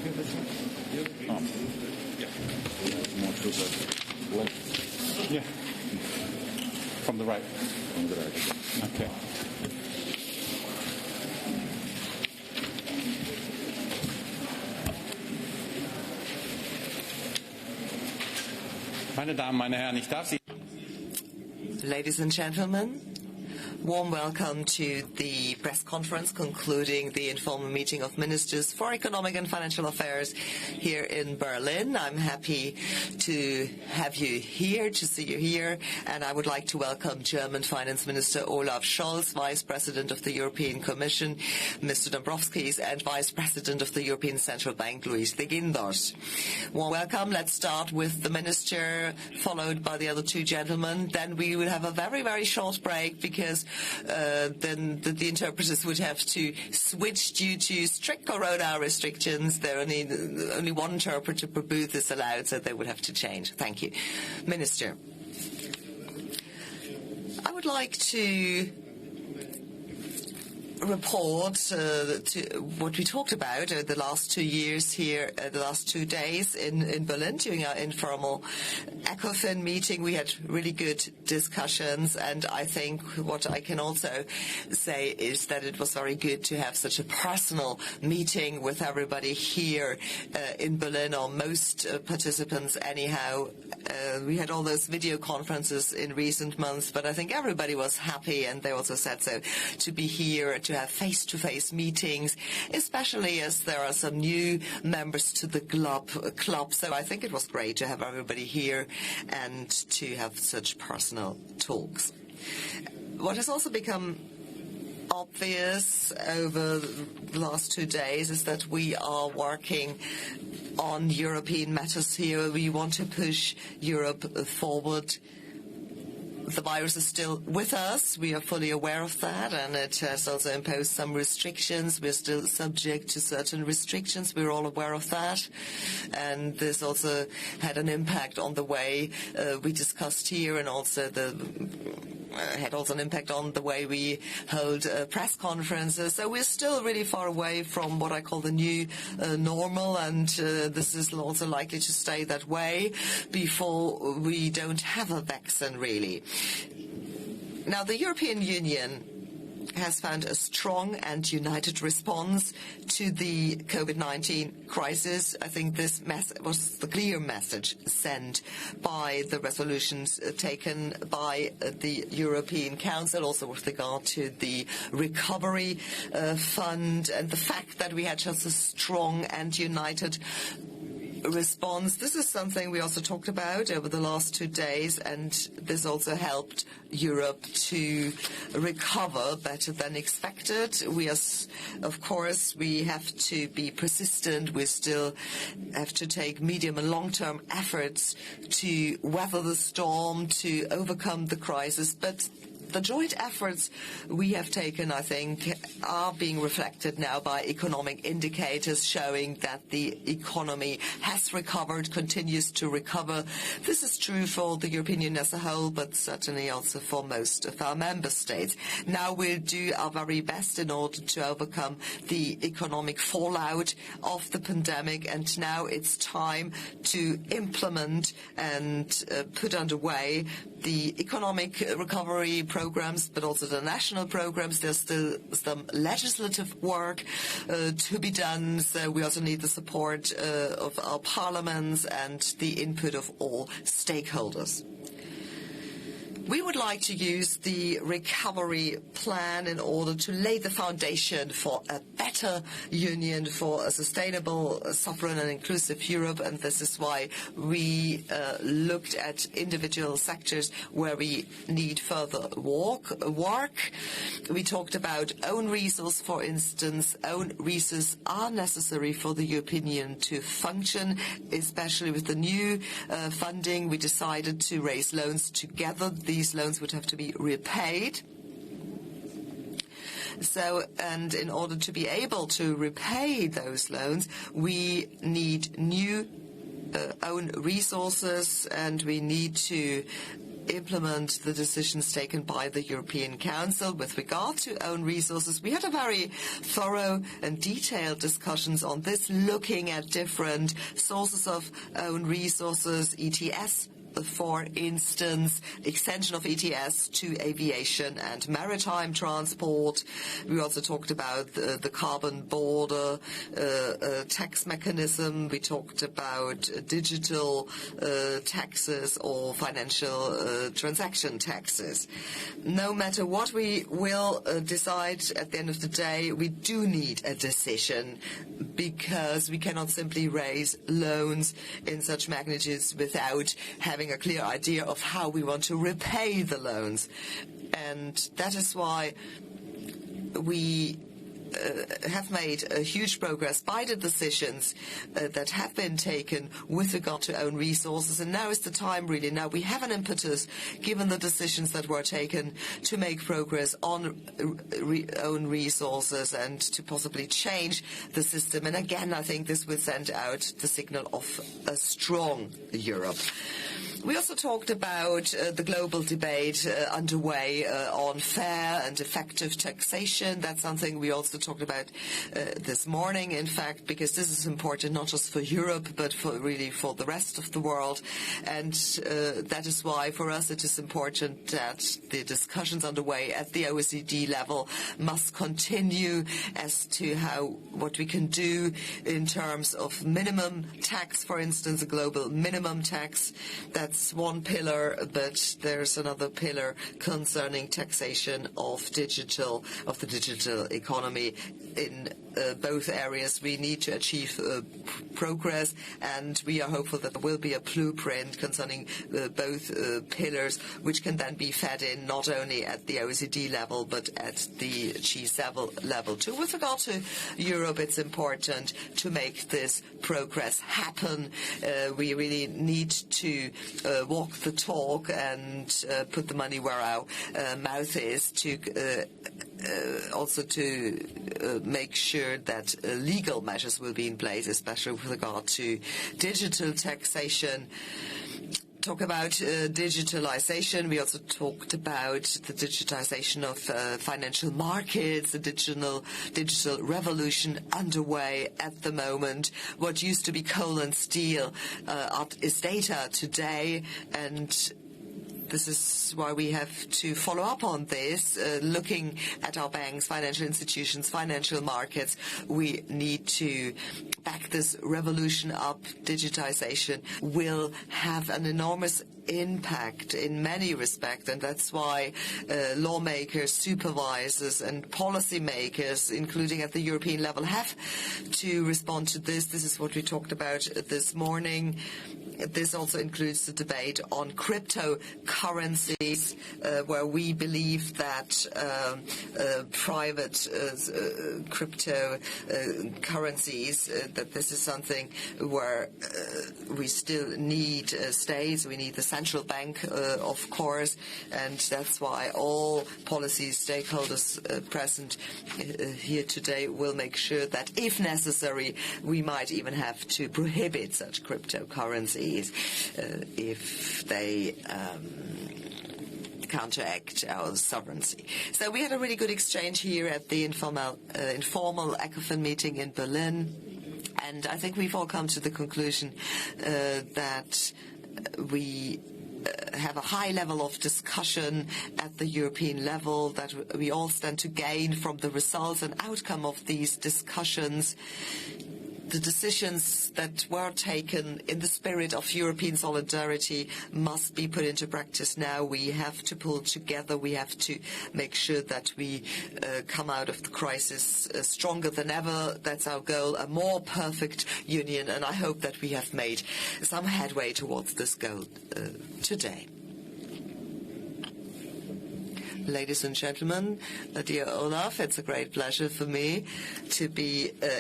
Oh. More to the left. Yeah. From the right. From the right. Okay. Meine Damen, meine Herren, ich darf Sie. Ladies and gentlemen, warm welcome to the press conference concluding the informal meeting of ministers for economic and financial affairs here in Berlin. I'm happy to have you here, to see you here, and I would like to welcome German Finance Minister Olaf Scholz, Vice President of the European Commission, Mr. Dombrovskis, and Vice President of the European Central Bank, Luis de Guindos. Warm welcome. Let's start with the minister, followed by the other two gentlemen. Then we will have a very, very short break because then the interpreters would have to switch due to strict corona restrictions. There only one interpreter per booth is allowed, so they would have to change. Thank you. Minister, I would like to report to what we talked about over the last 2 years here, the last 2 days in Berlin during our informal ECOFIN meeting. We had really good discussions, and I think what I can also say is that it was very good to have such a personal meeting with everybody here in Berlin, or most participants anyhow. We had all those video conferences in recent months, but I think everybody was happy, and they also said so, to be here, to have face-to-face meetings, especially as there are some new members to the club. So I think it was great to have everybody here and to have such personal talks. What has also become obvious over the last 2 days is that we are working on European matters here. We want to push Europe forward. The virus is still with us. We are fully aware of that, and it has also imposed some restrictions. We're still subject to certain restrictions. We're all aware of that. And this also had an impact on the way we discussed here, and also had also an impact on the way we hold press conferences. So we're still really far away from what I call the new normal, and this is also likely to stay that way before we don't have a vaccine, really. Now, the European Union has found a strong and united response to the COVID-19 crisis. I think this was the clear message sent by the resolutions taken by the European Council, also with regard to the recovery fund, and the fact that we had just a strong and united response. This is something we also talked about over the last 2 days, and this also helped Europe to recover better than expected. Of course, we have to be persistent. We still have to take medium and long-term efforts to weather the storm, to overcome the crisis, but the joint efforts we have taken, I think, are being reflected now by economic indicators showing that the economy has recovered, continues to recover. This is true for the European Union as a whole, but certainly also for most of our member states. Now we'll do our very best in order to overcome the economic fallout of the pandemic, and now it's time to implement and put underway the economic recovery programs, but also the national programs. There's still some legislative work to be done, so we also need the support of our parliaments and the input of all stakeholders. We would like to use the recovery plan in order to lay the foundation for a better union, for a sustainable, sovereign and inclusive Europe, and this is why we looked at individual sectors where we need further work. We talked about own resources, for instance. Own resources are necessary for the European Union to function, especially with the new funding. We decided to raise loans together. These loans would have to be repaid. And in order to be able to repay those loans, we need new own resources, and we need to implement the decisions taken by the European Council with regard to own resources. We had a very thorough and detailed discussions on this, looking at different sources of own resources, ETS, for instance, extension of ETS to aviation and maritime transport. We also talked about the carbon border tax mechanism. We talked about digital taxes or financial transaction taxes. No matter what we will decide at the end of the day, we do need a decision, because we cannot simply raise loans in such magnitudes without having a clear idea of how we want to repay the loans. And that is why we have made a huge progress by the decisions that have been taken with regard to own resources. And now is the time, really. Now we have an impetus, given the decisions that were taken, to make progress on own resources and to possibly change the system. And again, I think this will send out the signal of a strong Europe. We also talked about the global debate underway on fair and effective taxation. That's something we also talked about this morning, in fact, because this is important not just for Europe, but really for the rest of the world. And that is why for us it is important that the discussions underway at the OECD level must continue as to what we can do in terms of minimum tax, for instance, a global minimum tax. That's one pillar, but there's another pillar concerning taxation of the digital economy. In both areas we need to achieve progress, and we are hopeful that there will be a blueprint concerning both pillars, which can then be fed in not only at the OECD level but at the G7 level too. With regard to Europe, it's important to make this progress happen. We really need to walk the talk and put the money where our mouth is, to also to make sure that legal measures will be in place, especially with regard to digital taxation. Talk about digitalization. We also talked about the digitization of financial markets, the digital revolution underway at the moment. What used to be coal and steel is data today, and this is why we have to follow up on this, looking at our banks, financial institutions, financial markets. We need to back this revolution up. Digitization will have an enormous impact in many respects, and that's why lawmakers, supervisors and policymakers, including at the European level, have to respond to this. This is what we talked about this morning. This also includes the debate on cryptocurrencies, where we believe that private cryptocurrencies, that this is something where we still need states. We need the central bank, of course, and that's why all policy stakeholders present here today will make sure that, if necessary, we might even have to prohibit such cryptocurrencies if they counteract our sovereignty. So we had a really good exchange here at the informal ECOFIN meeting in Berlin, and I think we've all come to the conclusion that we have a high level of discussion at the European level, that we all stand to gain from the results and outcome of these discussions. The decisions that were taken in the spirit of European solidarity must be put into practice now. We have to pull together. We have to make sure that we come out of the crisis stronger than ever. That's our goal, a more perfect union, and I hope that we have made some headway towards this goal today. Ladies and gentlemen, dear Olaf, it's a great pleasure for me to be